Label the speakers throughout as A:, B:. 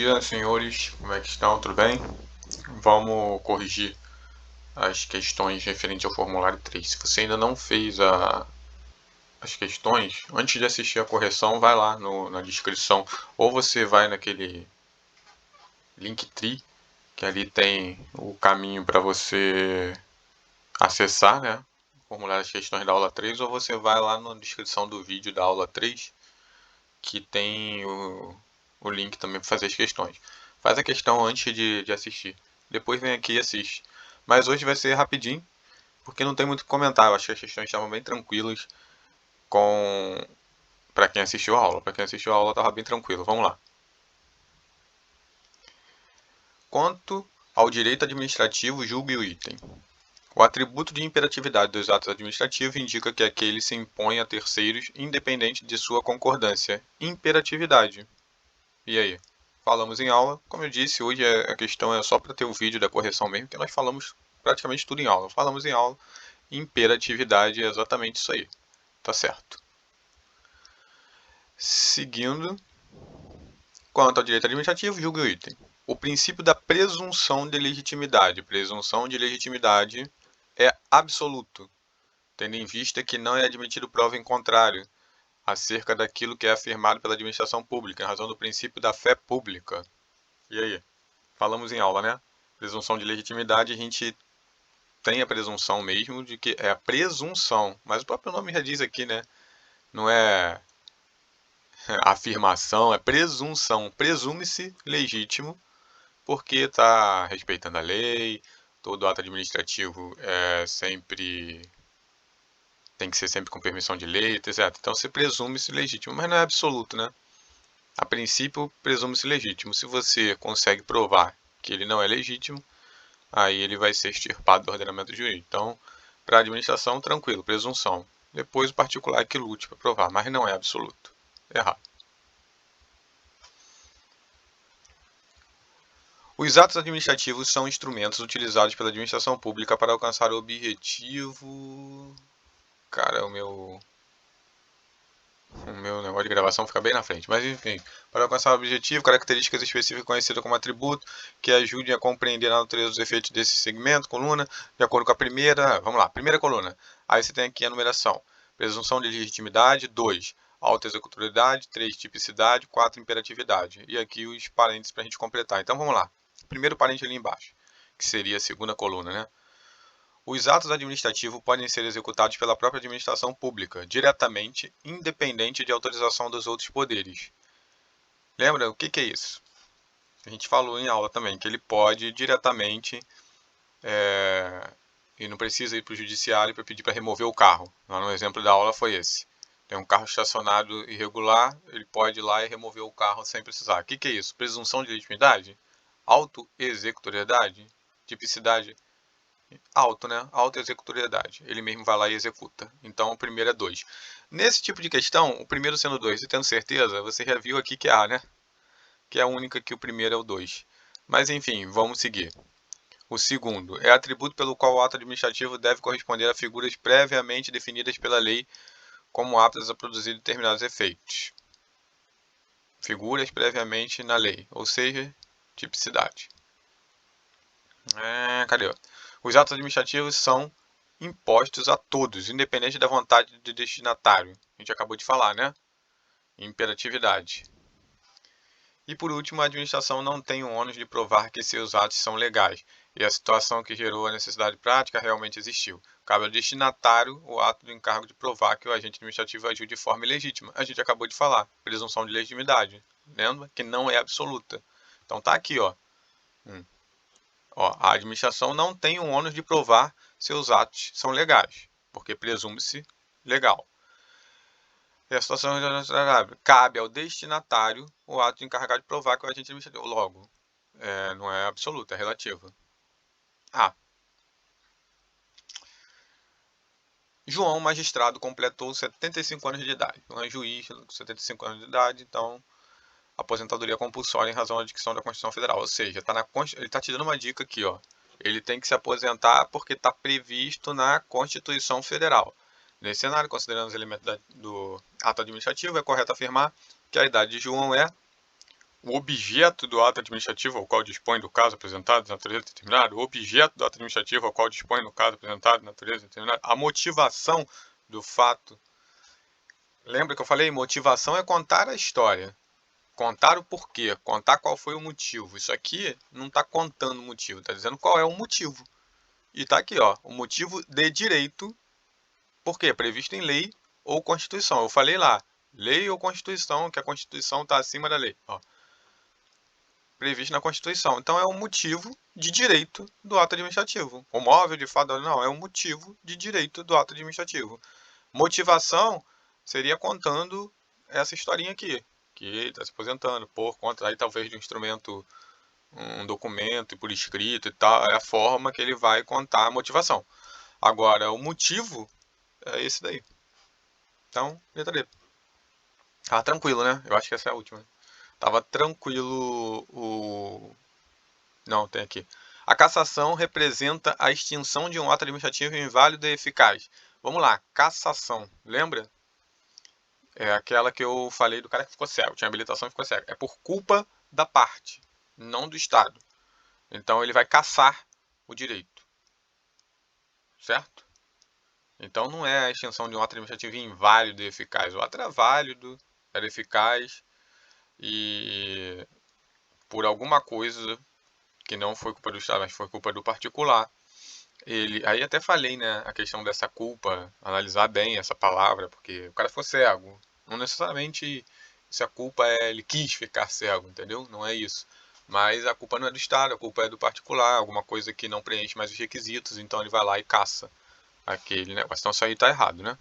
A: dia, senhores. Como é que estão? Tudo bem? Vamos corrigir as questões referentes ao formulário 3. Se você ainda não fez as questões, antes de assistir a correção, vai lá na descrição. Ou você vai naquele Linktree, que ali tem o caminho para você acessar, né? Formular as questões da aula 3, ou você vai lá na descrição do vídeo da aula 3, que tem o link também para fazer as questões. Faz a questão antes de assistir. Depois vem aqui e assiste. Mas hoje vai ser rapidinho, porque não tem muito o que comentar. Eu acho que as questões estavam bem tranquilas para quem assistiu a aula. Para quem assistiu a aula estava bem tranquilo. Vamos lá. Quanto ao direito administrativo, julgue o item. O atributo de imperatividade dos atos administrativos indica que aquele se impõe a terceiros independente de sua concordância. Imperatividade. E aí? Falamos em aula. Como eu disse, hoje a questão é só para ter o vídeo da correção mesmo, que nós falamos praticamente tudo em aula. Falamos em aula. Imperatividade é exatamente isso aí. Tá certo. Seguindo. Quanto ao direito administrativo, julgue o item. O princípio da presunção de legitimidade. Presunção de legitimidade é absoluto, tendo em vista que não é admitido prova em contrário acerca daquilo que é afirmado pela administração pública, em razão do princípio da fé pública. E aí? Falamos em aula, né? Presunção de legitimidade, a gente tem a presunção mesmo de que é a presunção, mas o próprio nome já diz aqui, né? Não é afirmação, é presunção. Presume-se legítimo porque está respeitando a lei, todo ato administrativo tem que ser sempre com permissão de lei, etc. Então se presume-se legítimo, mas não é absoluto, né? A princípio, presume-se legítimo. Se você consegue provar que ele não é legítimo, aí ele vai ser extirpado do ordenamento jurídico. Então, para a administração, tranquilo, presunção. Depois o particular é que lute para provar, mas não é absoluto. Errado. Os atos administrativos são instrumentos utilizados pela administração pública para alcançar o objetivo... Cara, o meu negócio de gravação fica bem na frente. Mas enfim, para alcançar o objetivo, características específicas conhecidas como atributo, que ajudem a compreender a natureza dos efeitos desse segmento, coluna, de acordo com a primeira... Vamos lá, primeira coluna. Aí você tem aqui a numeração. Presunção de legitimidade, 2. Autoexecutoriedade, 3. Tipicidade, 4. Imperatividade. E aqui os parênteses para a gente completar. Então vamos lá. Primeiro parênteses ali embaixo, que seria a segunda coluna, né? Os atos administrativos podem ser executados pela própria administração pública, diretamente, independente de autorização dos outros poderes. Lembra? O que é isso? A gente falou em aula também, que ele pode diretamente, e não precisa ir para o judiciário para pedir para remover o carro. No exemplo da aula foi esse. Tem um carro estacionado irregular, ele pode ir lá e remover o carro sem precisar. O que é isso? Presunção de legitimidade? Auto-executoriedade? Tipicidade? Auto, né? Auto-executoriedade. Ele mesmo vai lá e executa. Então, o primeiro é 2. Nesse tipo de questão, o primeiro sendo 2, e tendo certeza, você já viu aqui que é A, né? Que é a única que o primeiro é o 2. Mas, enfim, vamos seguir. O segundo é atributo pelo qual o ato administrativo deve corresponder a figuras previamente definidas pela lei como aptas a produzir determinados efeitos. Figuras previamente na lei, ou seja, tipicidade. Cadê? Os atos administrativos são impostos a todos, independente da vontade do destinatário. A gente acabou de falar, né? Imperatividade. E por último, a administração não tem o ônus de provar que seus atos são legais, e a situação que gerou a necessidade prática realmente existiu. Cabe ao destinatário o ato do encargo de provar que o agente administrativo agiu de forma ilegítima. A gente acabou de falar, presunção de legitimidade. Lembra? Que não é absoluta. Então tá aqui, ó. A administração não tem o ônus de provar seus atos são legais, porque presume-se legal. E a situação cabe ao destinatário o ato de encarregar de provar que o agente administrativo. Logo, não é absoluta, é relativa. João, magistrado, completou 75 anos de idade. Não é juiz, 75 anos de idade, então aposentadoria compulsória em razão da dicção da Constituição Federal. Ou seja, ele está te dando uma dica aqui, ó. Ele tem que se aposentar porque está previsto na Constituição Federal. Nesse cenário, considerando os elementos do ato administrativo, é correto afirmar que a idade de João é o objeto do ato administrativo ao qual dispõe do caso apresentado de natureza determinada, o objeto do ato administrativo ao qual dispõe do caso apresentado de natureza determinada, a motivação do fato. Lembra que eu falei? Motivação é contar a história, contar o porquê, contar qual foi o motivo. Isso aqui não está contando o motivo, está dizendo qual é o motivo. E está aqui, ó, o motivo de direito, porque previsto em lei ou Constituição. Eu falei lá, lei ou Constituição, que a Constituição está acima da lei. Ó, previsto na Constituição. Então é um motivo de direito do ato administrativo. O móvel de fato não, é um motivo de direito do ato administrativo. Motivação seria contando essa historinha aqui, que ele está se aposentando por conta aí talvez de um instrumento, um documento por escrito e tal, é a forma que ele vai contar a motivação. Agora, o motivo é esse daí. Então, letra D. Tava tranquilo, né? Eu acho que essa é a última. Tava tranquilo o... Não, tem aqui. A cassação representa a extinção de um ato administrativo inválido e eficaz. Vamos lá, cassação. Lembra? É aquela que eu falei do cara que ficou cego. Tinha habilitação e ficou cego. É por culpa da parte, não do Estado. Então ele vai cassar o direito. Certo? Então não é a extinção de um ato administrativo inválido e eficaz. O ato era válido, era eficaz e por alguma coisa que não foi culpa do Estado, mas foi culpa do particular. Ele, aí até falei, né, a questão dessa culpa, analisar bem essa palavra, porque o cara ficou cego. Não necessariamente se a culpa é ele quis ficar cego, entendeu? Não é isso. Mas a culpa não é do Estado, a culpa é do particular, alguma coisa que não preenche mais os requisitos, então ele vai lá e caça aquele negócio. Então isso aí tá errado, né?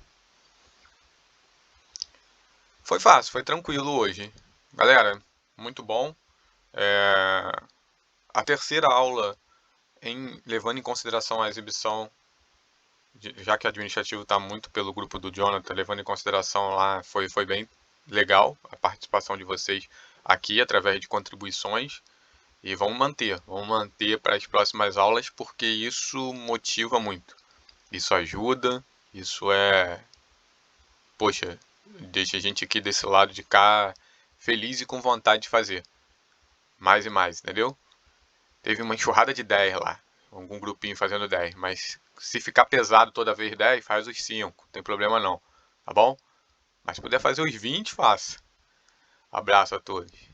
A: Foi fácil, foi tranquilo hoje. Galera, muito bom. A terceira aula, levando em consideração a exibição, já que administrativo está muito pelo grupo do Jonathan, levando em consideração lá, foi bem legal a participação de vocês aqui através de contribuições. E vamos manter para as próximas aulas, porque isso motiva muito. Isso ajuda, isso poxa, deixa a gente aqui desse lado de cá feliz e com vontade de fazer mais e mais, entendeu? Teve uma enxurrada de 10 lá, algum grupinho fazendo 10, mas se ficar pesado toda vez 10, faz os 5, não tem problema não, tá bom? Mas se puder fazer os 20, faça. Abraço a todos.